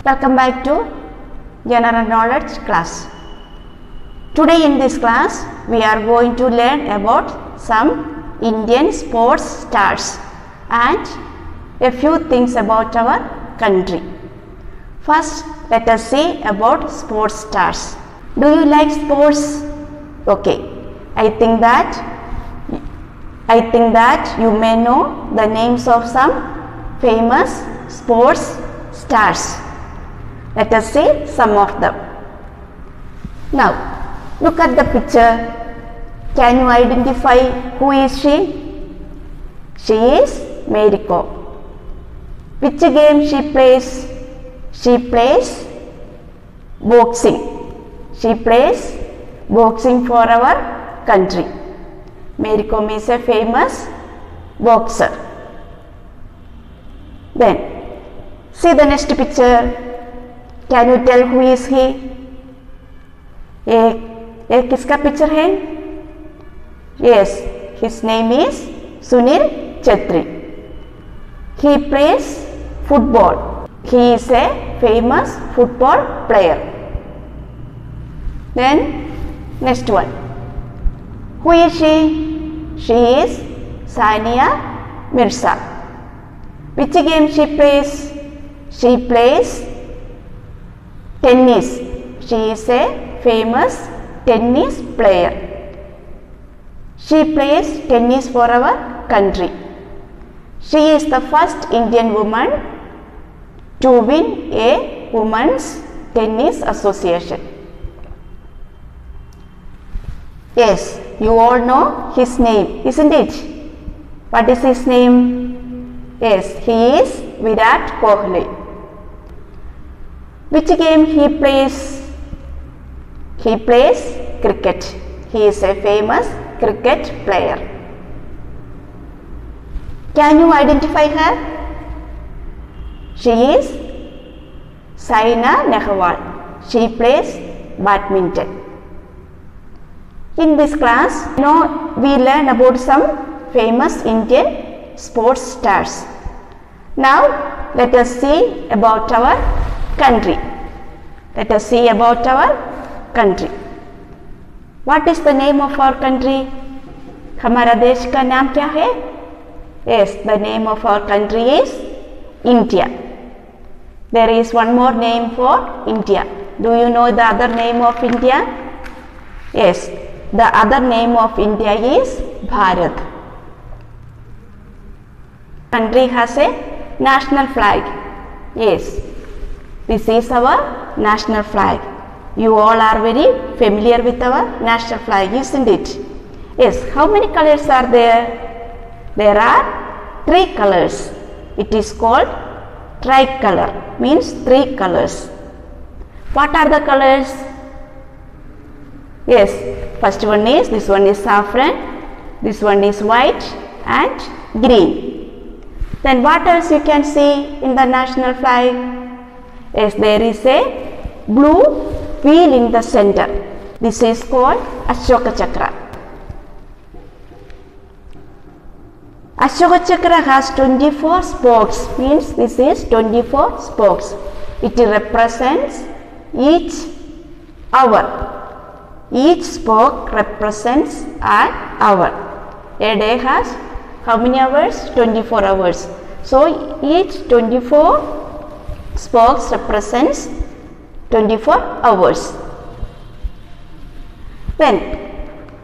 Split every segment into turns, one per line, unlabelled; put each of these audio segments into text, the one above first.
Welcome back to General Knowledge class. Today in this class we are going to learn about some Indian sports stars and a few things about our country. First, let us see about sports stars. Do you like sports? Okay, I think that you may know the names of some famous sports stars. Let us see some of them. Now, look at the picture. Can you identify who is she? She is Mary Kom. Which game she plays? She plays boxing. She plays boxing for our country. Mary Kom is a famous boxer. Then, see the next picture. Can you tell who is he? ये किसका picture है? Yes, his name is Sunil Chhetri. He plays football. He is a famous football player. Then next one. Who is she? She is Sania Mirza. Which game she plays? She plays tennis. She is a famous tennis player. She plays tennis for our country. She is the first Indian woman to win a Women's Tennis Association. Yes, you all know his name, isn't it? What is his name? Yes, he is Virat Kohli. Which game he plays? He plays cricket. He is a famous cricket player. Can you identify her? She is Saina Nehwal. She plays badminton. In this class, we learn about some famous Indian sports stars. Now, let us see about our country. Let us see about our country. What is the name of our country? हमारा देश का नाम क्या है? Yes, the name of our country is India. There is one more name for India. Do you know the other name of India? Yes, the other name of India is Bharat. Country has a national flag. Yes, this is our national flag. You all are very familiar with our national flag, isn't it? Yes, how many colors are there? There are 3 colors. It is called tricolor, means 3 colors. What are the colors? Yes, first one is, this one is saffron, this one is white and green. Then what else you can see in the national flag? Yes, there is a blue wheel in the center. This is called Ashoka Chakra. Ashoka Chakra has 24 spokes, means this is 24 spokes. It represents each hour. Each spoke represents an hour. A day has how many hours? 24 hours. So each 24 spokes represents 24 hours. Then,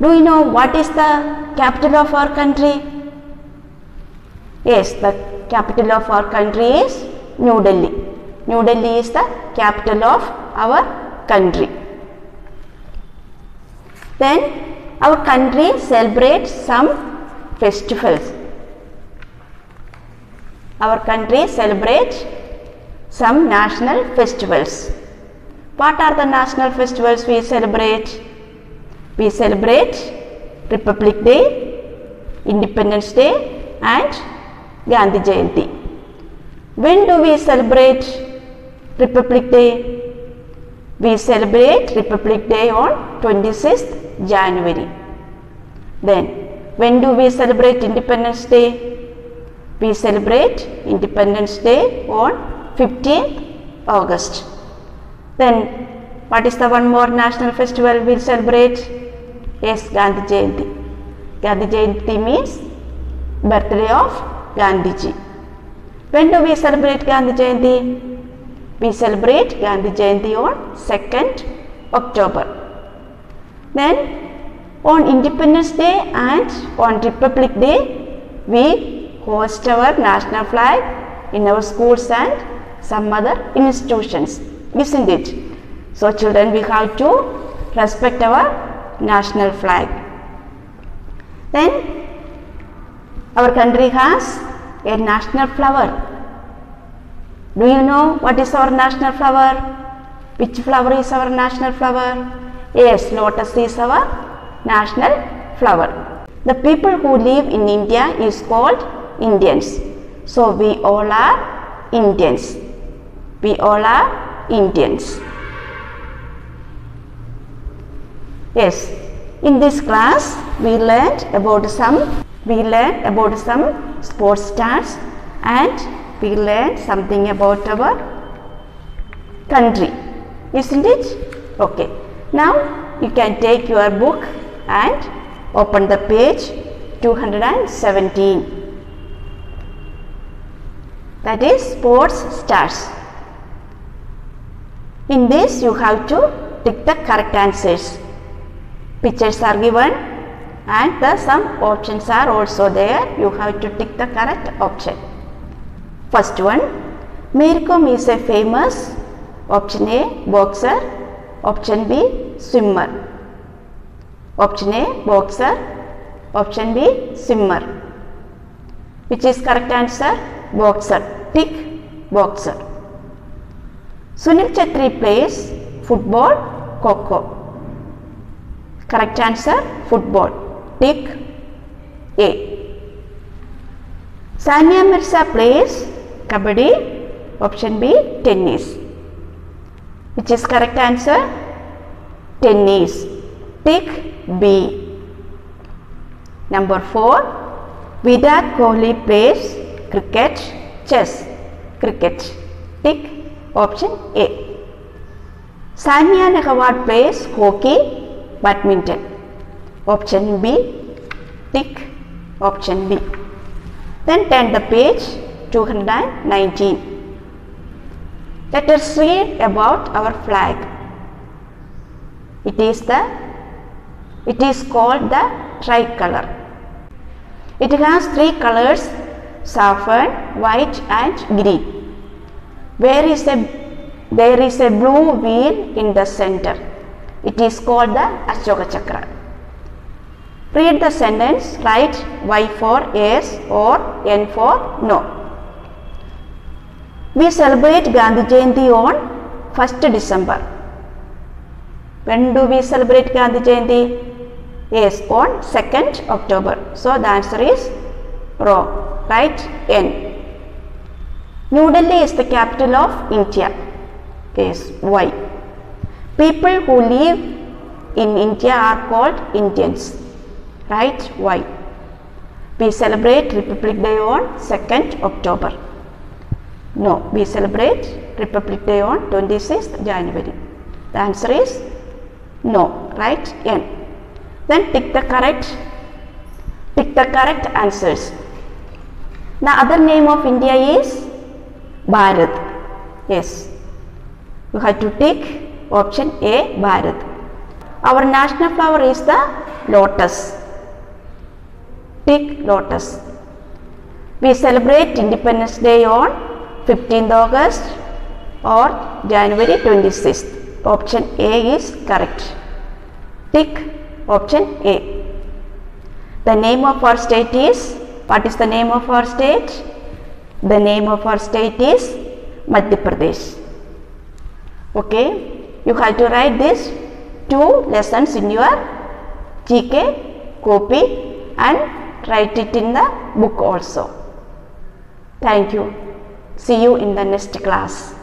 do you know what is the capital of our country? Yes, the capital of our country is New Delhi. New Delhi is the capital of our country. Then, our country celebrates some festivals. Our country celebrates some national festivals. What are the national festivals we celebrate? We celebrate Republic Day, Independence Day and Gandhi Jayanti. When do we celebrate Republic Day? We celebrate Republic Day on 26th January. Then, when do we celebrate Independence Day? We celebrate Independence Day on 15th August. Then what is the one more national festival we celebrate? Yes, Gandhi Jayanti. Gandhi Jayanti means birthday of Gandhiji. When do we celebrate Gandhi Jayanti? We celebrate Gandhi Jayanti on 2nd October. Then on Independence Day and on Republic Day, we host our national flag in our schools and some other institutions, isn't it? So children, we have to respect our national flag. Then our country has a national flower. Do you know what is our national flower? Which flower is our national flower? Yes, lotus is our national flower. The people who live in India is called Indians. So we all are Indians. We all are Indians. Yes, in this class we learned about some sports stars and we learned something about our country, isn't it? Okay, now you can take your book and open the page 217. That is sports stars. In this you have to tick the correct answers. Pictures are given and some options are also there. You have to tick the correct option. First one, Mary Kom is a famous, option A, boxer, option B, swimmer. Option A, boxer, option B, swimmer. Which is correct answer? Boxer. Tick boxer. Sunil Chhetri plays football, Kho-Kho. Correct answer, football. Tick A. Sania Mirza plays Kabaddi, option B, tennis. Which is correct answer? Tennis. Tick B. Number 4. Virat Kohli plays cricket, chess. Cricket. Tick option A. Sania Nehwal plays hockey, badminton. Option B. Tick option B. Then turn the page 219. Let us read about our flag. It is called the tricolor. It has 3 colors, saffron, white and green. There is a blue wheel in the center. It is called the Ashoka Chakra. Read the sentence, write Y for yes or N for no. We celebrate Gandhi Jayanti on 1st December. When do we celebrate Gandhi Jayanti? Yes, on 2nd October. So the answer is wrong. Write N. New Delhi is the capital of India. Yes, Y. People who live in India are called Indians. Right? Y. We celebrate Republic Day on 2nd October. No, we celebrate Republic Day on 26th January. The answer is no. Right? N. Then tick the correct answers. The other name of India is Bharat. Yes. You have to tick option A, Bharat. Our national flower is the lotus. Tick lotus. We celebrate Independence Day on 15th August or January 26th. Option A is correct. Tick option A. The name of our state is, what is the name of our state? The name of our state is Madhya Pradesh. Okay, you have to write these 2 lessons in your GK copy and write it in the book also. Thank you. See you in the next class.